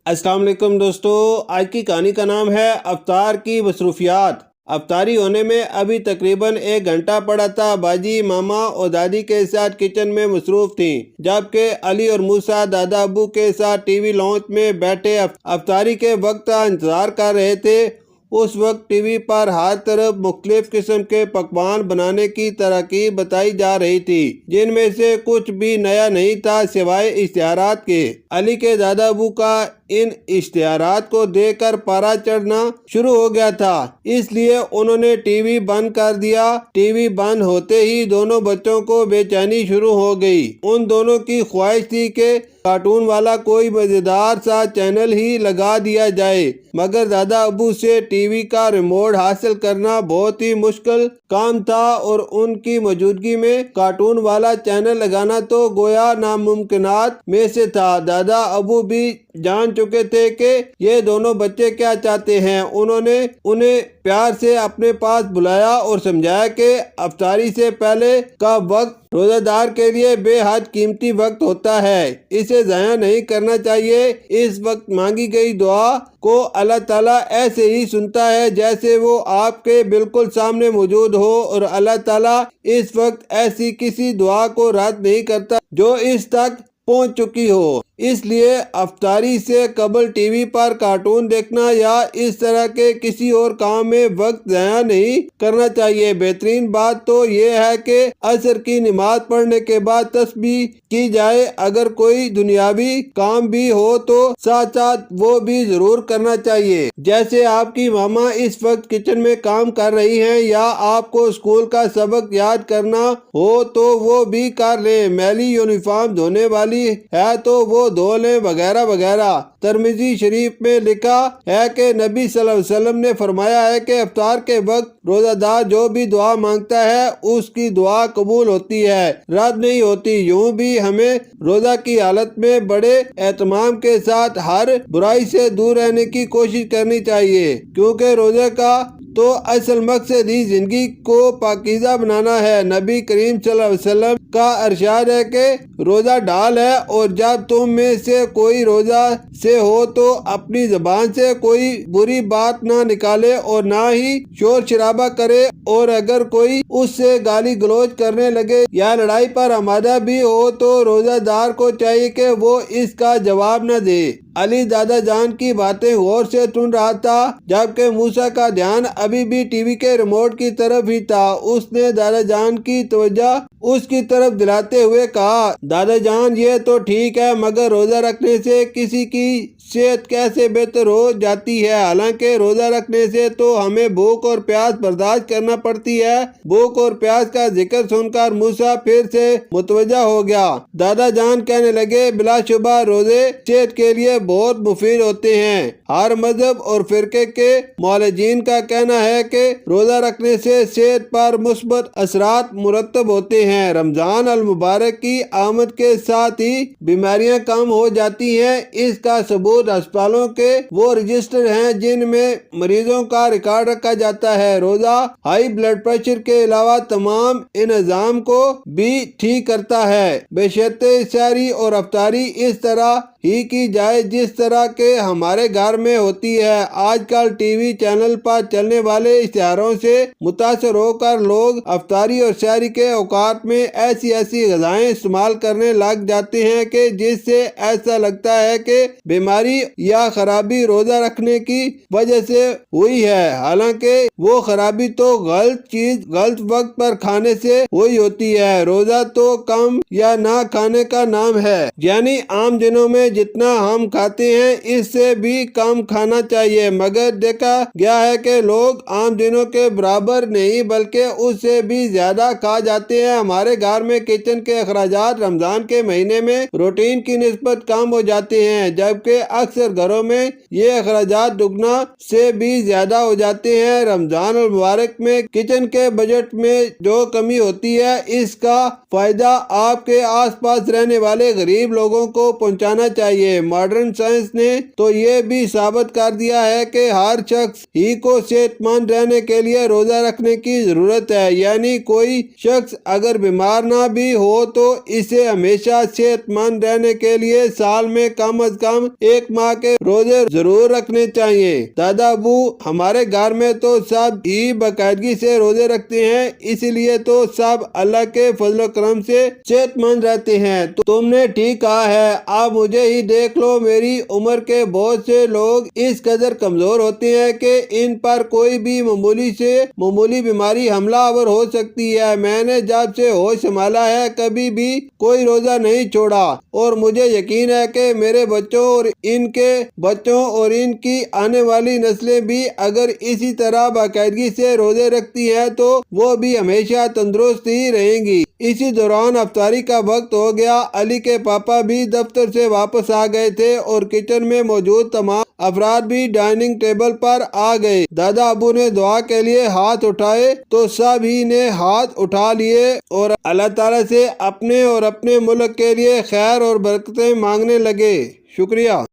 अस्सलाम वालेकुम दोस्तों, आज की कहानी का नाम है अफ्तार की मसरूफियात। अफ्तारी होने में अभी तकरीबन 1 घंटा पड़ा था। बाजी मामा और दादी के साथ किचन में मसरूफ थी, जबकि अली और मूसा दादा अबू के साथ टीवी लॉन्च में बैठे अफ्तारी के वक्त का इंतज़ार कर रहे थे। उस वक्त टीवी पर हर तरफ मुख्तलिफ किस्म के पकवान बनाने की तरकीब बताई जा रही थी, जिनमें से कुछ भी नया नहीं था सिवाय इश्तिहारात के। अली के दादा अबू का इन इश्तिहारात को देखकर पारा चढ़ना शुरू हो गया था, इसलिए उन्होंने टीवी बंद कर दिया। टीवी बंद होते ही दोनों बच्चों को बेचैनी शुरू हो गई। उन दोनों की ख्वाहिश थी कि कार्टून वाला कोई मजेदार सा चैनल ही लगा दिया जाए, मगर दादा अबू से टीवी का रिमोट हासिल करना बहुत ही मुश्किल काम था और उनकी मौजूदगी में कार्टून वाला चैनल लगाना तो गोया नामुमकिनात में से था। दादा अबू भी जान चुके थे कि ये दोनों बच्चे क्या चाहते हैं। उन्होंने उन्हें प्यार से अपने पास बुलाया और समझाया कि अफ्तारी से पहले का वक्त रोज़ादार के लिए बेहद कीमती वक्त होता है, इसे ज़ाया नहीं करना चाहिए। इस वक्त मांगी गई दुआ को अल्लाह ताला ऐसे ही सुनता है जैसे वो आपके बिल्कुल सामने मौजूद हो, और अल्लाह ताला इस वक्त ऐसी किसी दुआ को रद्द नहीं करता जो इस तक पहुंच चुकी हो। इसलिए अफ्तारी से कबल टीवी पर कार्टून देखना या इस तरह के किसी और काम में वक्त ज़ाया नहीं करना चाहिए। बेहतरीन बात तो ये है कि असर की नमाज पढ़ने के बाद तस्बीह की जाए। अगर कोई दुनियावी काम भी हो तो साथ साथ वो भी जरूर करना चाहिए। जैसे आपकी मामा इस वक्त किचन में काम कर रही हैं, या आपको स्कूल का सबक याद करना हो तो वो भी कर ले। मैली यूनिफॉर्म धोने वाली है तो वो धो लें, वगैरह वगैरह। तिरमिज़ी शरीफ में लिखा है कि नबी सल्लल्लाहु अलैहि वसल्लम ने फरमाया है कि इफ्तार के वक्त रोजादार जो भी दुआ मांगता है उसकी दुआ कबूल होती है, रद्द नहीं होती। यूं भी हमें रोजा की हालत में बड़े एहतमाम के साथ हर बुराई से दूर रहने की कोशिश करनी चाहिए, क्योंकि रोजे का तो असल मकसद ही जिंदगी को पाकीज़ा बनाना है। नबी करीम सल्लल्लाहु अलैहि वसल्लम का इरशाद है कि रोजा ढाल है, और जब तुम में से कोई रोजा से हो तो अपनी जबान से कोई बुरी बात ना निकाले और ना ही शोर शराबा करे, और अगर कोई उससे गाली गलौज करने लगे या लड़ाई पर आमादा भी हो तो रोजादार को चाहिए कि वो इसका जवाब न दे। अली दादा जान की बातें गौर से सुन रहा था, जबकि मूसा का ध्यान अभी भी टीवी के रिमोट की तरफ ही था। उसने दादा जान की तवज्जो उसकी तरफ दिलाते हुए कहा, दादा जान ये तो ठीक है, मगर रोजा रखने से किसी की सेहत कैसे बेहतर हो जाती है? हालांकि रोजा रखने से तो हमें भूख और प्यास बर्दाश्त करना पड़ती है। भूख और प्यास का जिक्र सुनकर मूसा फिर से मुतवज्जा हो गया। दादा जान कहने लगे, बिलाशुबा रोजे सेहत के लिए बहुत मुफीद होते हैं। हर मजहब और फिरके के मौलजीन का कहना है कि रोजा रखने से सेहत पर मुस्बत असरात मुरतब होते हैं। रमजान अल मुबारक की आमद के साथ ही बीमारियां कम हो जाती हैं। इसका सबूत अस्पतालों के वो रजिस्टर हैं जिनमें मरीजों का रिकॉर्ड रखा जाता है। रोजा हाई ब्लड प्रेशर के अलावा तमाम इंजाम को भी ठीक करता है। बेशर्ते सहरी और अफ्तारी इस तरह ही की जाए जिस तरह के हमारे घर में होती है। आजकल टीवी चैनल पर चलने वाले इश्तिहारों से मुतासर होकर लोग अफ्तारी और सहरी के औकात में ऐसी ऐसी ग़िज़ाएं इस्तेमाल करने लग जाते हैं कि जिससे ऐसा लगता है कि बीमारी या खराबी रोजा रखने की वजह से हुई है। हालांकि वो खराबी तो गलत चीज गलत वक्त पर खाने से हुई होती है। रोजा तो कम या ना खाने का नाम है, यानी आम दिनों में जितना हम खाते हैं इससे भी कम खाना चाहिए। मगर देखा गया है कि लोग आम दिनों के बराबर नहीं बल्कि उससे भी ज्यादा खा जाते हैं। हमारे घर में किचन के अखराजात रमजान के महीने में रूटीन की निस्बत कम हो जाते हैं, जबकि अक्सर घरों में ये अखराजात दुगना से भी ज्यादा हो जाते हैं। रमजान और मुबारक में किचन के बजट में जो कमी होती है इसका फायदा आपके आसपास रहने वाले गरीब लोगों को पहुंचाना चाहिए। چاہیے۔ ماڈرن سائنس نے تو یہ بھی ثابت کر دیا ہے کہ ہر شخص ہی کو صحت مند رہنے کے لیے روزہ رکھنے کی ضرورت ہے، یعنی کوئی شخص اگر بیمار نہ بھی ہو تو اسے ہمیشہ صحت مند رہنے کے لیے سال میں کم از کم 1 ماہ کے روزے ضرور رکھنے چاہیے۔ دادا ابو ہمارے گھر میں تو سب ہی باقاعدگی سے روزے رکھتے ہیں، اس لیے تو سب اللہ کے فضل و کرم سے صحت مند رہتے ہیں۔ تو تم نے ٹھیک کہا ہے، اب مجھے ہی دیکھ لو، میری عمر کے بہت سے لوگ اس قدر کمزور ہوتے ہیں کہ ان پر کوئی بھی معمولی سے معمولی بیماری حملہ آور ہو سکتی ہے۔ میں نے جب سے ہوش سنبھالا ہے کبھی بھی کوئی روزہ نہیں چھوڑا، اور مجھے یقین ہے کہ میرے بچوں اور ان کے بچوں اور ان کی آنے والی نسلیں بھی اگر اسی طرح باقاعدگی سے روزے رکھتی ہیں تو وہ بھی ہمیشہ تندرست ہی رہیں گی۔ اسی دوران افطاری کا وقت ہو گیا۔ علی کے پاپا بھی دفتر سے واپس آ گئے تھے اور کچن میں موجود تمام افراد بھی ڈائننگ ٹیبل پر آ گئے۔ دادا ابو نے دعا کے لیے ہاتھ اٹھائے تو سب ہی نے ہاتھ اٹھا لیے اور اللہ تعالیٰ سے اپنے اور اپنے ملک کے لیے خیر اور برکتیں مانگنے لگے۔ شکریہ۔